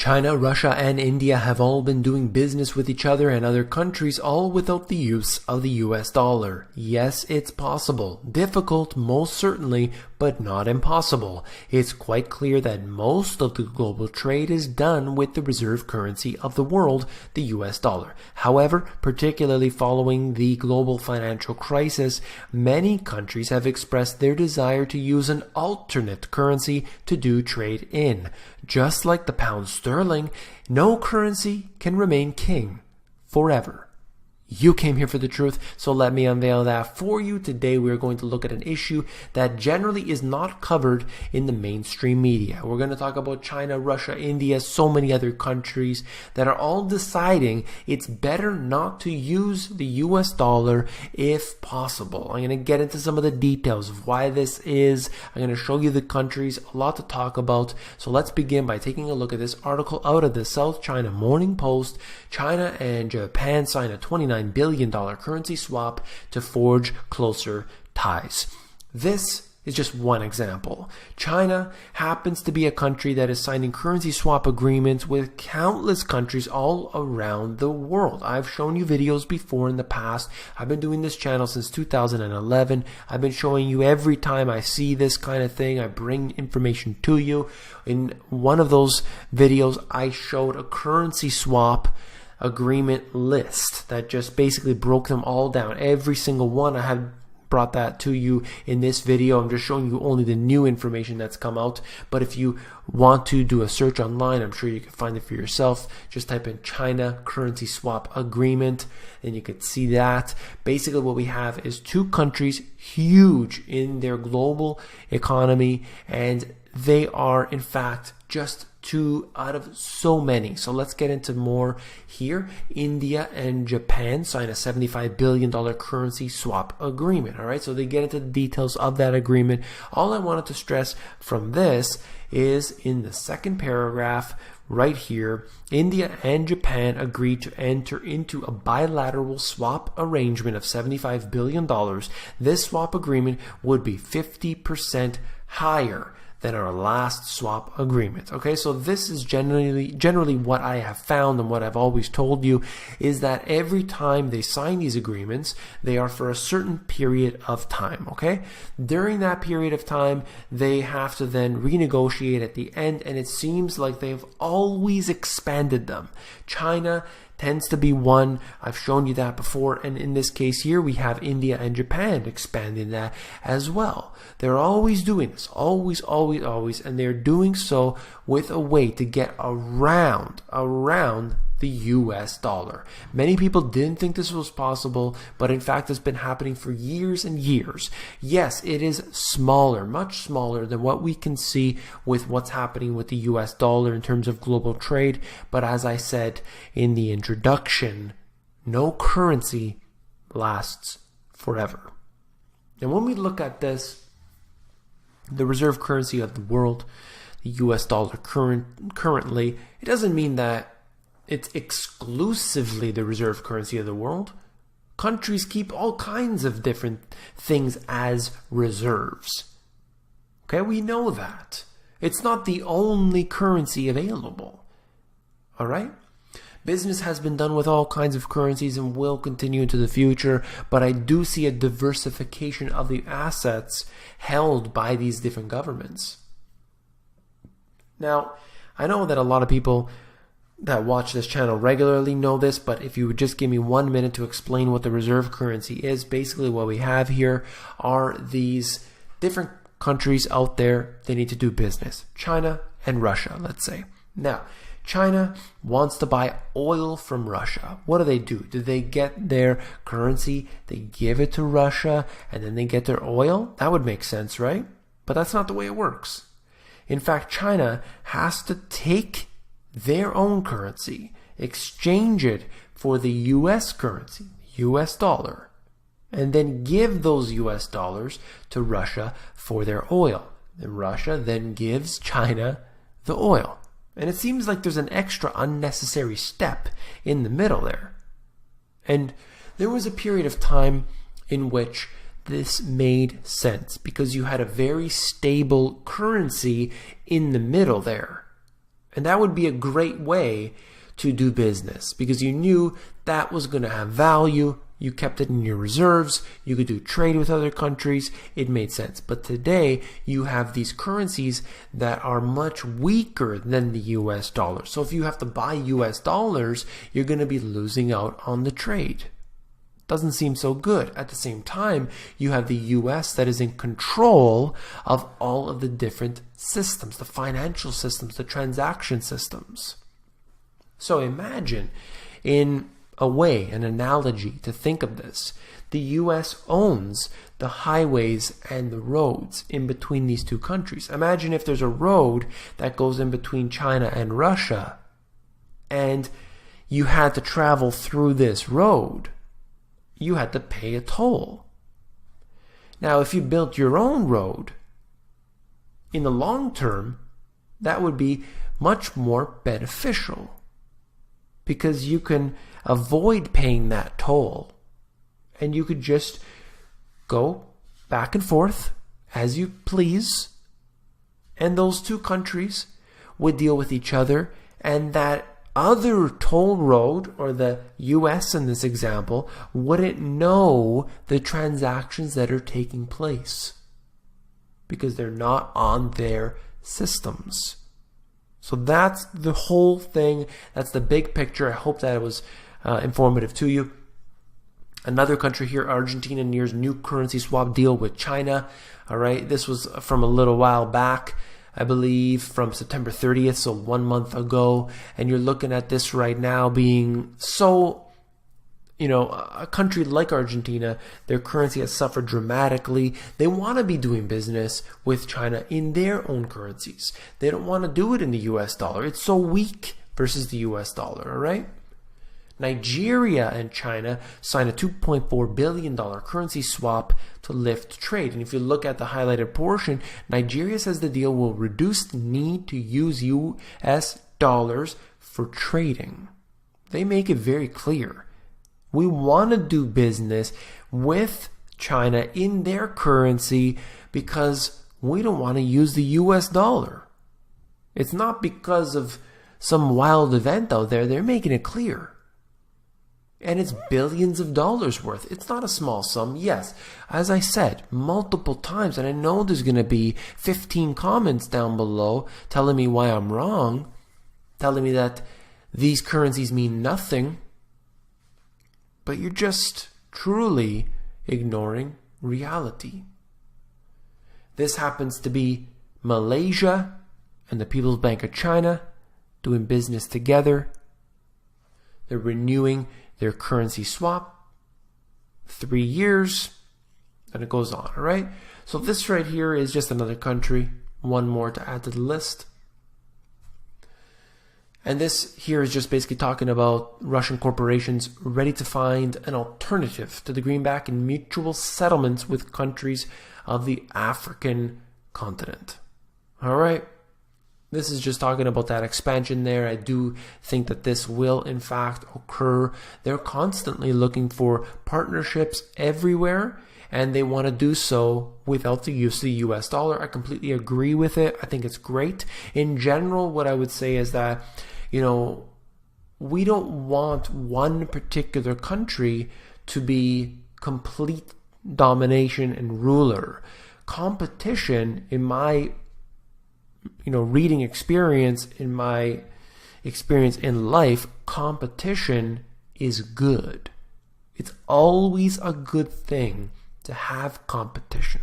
China, Russia, and India have all been doing business with each other and other countries, all without the use of the US dollar. Yes, it's possible. Difficult, most certainly, but not impossible. It's quite clear that most of the global trade is done with the reserve currency of the world, the US dollar. However, particularly following the global financial crisis, many countries have expressed their desire to use an alternate currency to do trade in. Just like the pound sterling, no currency can remain king forever. You came here for the truth, so let me unveil that for you. Today we are going to look at an issue that generally is not covered in the mainstream media. We're going to talk about China, Russia, India, so many other countries that are all deciding it's better not to use the US dollar if possible. I'm going to get into some of the details of why this is. I'm going to show you the countries, a lot to talk about. So let's begin by taking a look at this article out of the South China Morning Post. China and Japan sign a $29 billion currency swap to forge closer ties. This is just one example. China happens to be a country that is signing currency swap agreements with countless countries all around the world. I've shown you videos before in the past. I've been doing this channel since 2011. I've been showing you every time I see this kind of thing, I bring information to you. In one of those videos, I showed a currency swap agreement list that just basically broke them all down. Every single one. I have brought that to you in this video. I'm just showing you only the new information that's come out. But if you want to do a search online, I'm sure you can find it for yourself. Just type in China currency swap agreement and you can see that. Basically what we have is two countries huge in their global economy, and they are in fact just two out of so many. So let's get into more here. India and Japan sign a $75 billion currency swap agreement. All right, so they get into the details of that agreement. All I wanted to stress from this is in the second paragraph right here, India and Japan agreed to enter into a bilateral swap arrangement of $75 billion. This swap agreement would be 50% higher than our last swap agreement. Okay, so this is generally what I have found and what I've always told you is that every time they sign these agreements, they are for a certain period of time. Okay, during that period of time, they have to then renegotiate at the end, and it seems like they've always expanded them. China tends to be one. I've shown you that before, and in this case here we have India and Japan expanding that as well. They're always doing this, always, and they're doing so with a way to get around the US dollar. Many people didn't think this was possible, but in fact it's been happening for years and years. Yes, it is smaller, much smaller than what we can see with what's happening with the US dollar in terms of global trade, but as I said in the introduction, no currency lasts forever. And when we look at this, the reserve currency of the world, the US dollar currently, it doesn't mean that it's exclusively the reserve currency of the world. Countries keep all kinds of different things as reserves. Okay, we know that. It's not the only currency available. All right? Business has been done with all kinds of currencies and will continue into the future, but I do see a diversification of the assets held by these different governments. Now, I know that a lot of people that watch this channel regularly know this, but if you would just give me 1 minute to explain what the reserve currency is, basically what we have here are these different countries out there. They need to do business. China and Russia, let's say. Now, China wants to buy oil from Russia. What do? Do they get their currency, they give it to Russia, and then they get their oil? That would make sense, right? But that's not the way it works. In fact, China has to take their own currency, exchange it for the US currency, US dollar, and then give those US dollars to Russia for their oil. And Russia then gives China the oil. And it seems like there's an extra unnecessary step in the middle there. And there was a period of time in which this made sense because you had a very stable currency in the middle there. And that would be a great way to do business because you knew that was going to have value. You kept it in your reserves. You could do trade with other countries. It made sense. But today you have these currencies that are much weaker than the US dollar. So if you have to buy US dollars, you're going to be losing out on the trade. Doesn't seem so good. At the same time, you have the US that is in control of all of the different systems, the financial systems, the transaction systems. So imagine, in a way, an analogy to think of this, the US owns the highways and the roads in between these two countries. Imagine if there's a road that goes in between China and Russia, and you had to travel through this road. You had to pay a toll. Now, if you built your own road, in the long term, that would be much more beneficial because you can avoid paying that toll and you could just go back and forth as you please, and those two countries would deal with each other, and that other toll road, or the US in this example, wouldn't know the transactions that are taking place because they're not on their systems. So that's the whole thing. That's the big picture. I hope that it was informative to you. Another country here, Argentina, nears new currency swap deal with China. All right, this was from a little while back, I believe from September 30th, so 1 month ago. And you're looking at this right now being so, a country like Argentina, their currency has suffered dramatically. They want to be doing business with China in their own currencies. They don't want to do it in the US dollar. It's so weak versus the US dollar, all right? Nigeria and China signed a $2.4 billion currency swap to lift trade. And if you look at the highlighted portion, Nigeria says the deal will reduce the need to use US dollars for trading. They make it very clear. We want to do business with China in their currency because we don't want to use the US dollar. It's not because of some wild event out there. They're making it clear. And it's billions of dollars worth. It's not a small sum. Yes, as I said multiple times, and I know there's going to be 15 comments down below telling me why I'm wrong, telling me that these currencies mean nothing, but you're just truly ignoring reality. This happens to be Malaysia and the People's Bank of China doing business together. They're renewing their currency swap, 3 years, and it goes on, all right? So this right here is just another country, one more to add to the list. And this here is just basically talking about Russian corporations ready to find an alternative to the greenback in mutual settlements with countries of the African continent. All right? This is just talking about that expansion there. I do think that this will, in fact, occur. They're constantly looking for partnerships everywhere, and they want to do so without the use of the US dollar. I completely agree with it. I think it's great. In general, what I would say is that, we don't want one particular country to be complete domination and ruler. Competition, in my reading experience, in my experience in life, competition is good. It's always a good thing to have competition.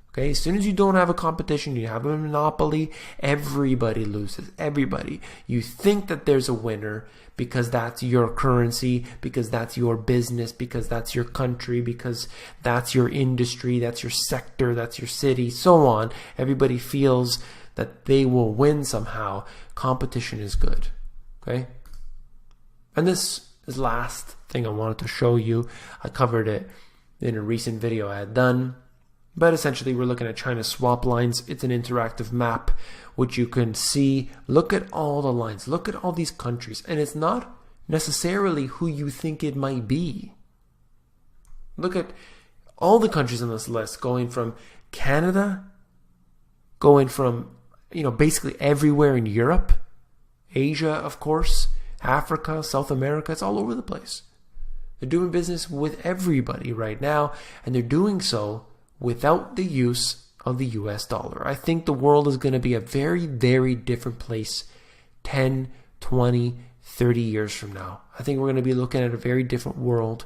Okay, as soon as you don't have a competition, you have a monopoly, everybody loses. Everybody. You think that there's a winner because that's your currency, because that's your business, because that's your country, because that's your industry, that's your sector, that's your city, so on. Everybody feels that they will win somehow. Competition is good. Okay? And this is the last thing I wanted to show you. I covered it in a recent video I had done. But essentially, we're looking at China's swap lines. It's an interactive map, which you can see. Look at all the lines. Look at all these countries. And it's not necessarily who you think it might be. Look at all the countries on this list, going from Canada, going from, basically everywhere in Europe, Asia, of course, Africa, South America, it's all over the place. They're doing business with everybody right now, and they're doing so without the use of the US dollar. I think the world is going to be a very, very different place 10, 20, 30 years from now. I think we're going to be looking at a very different world.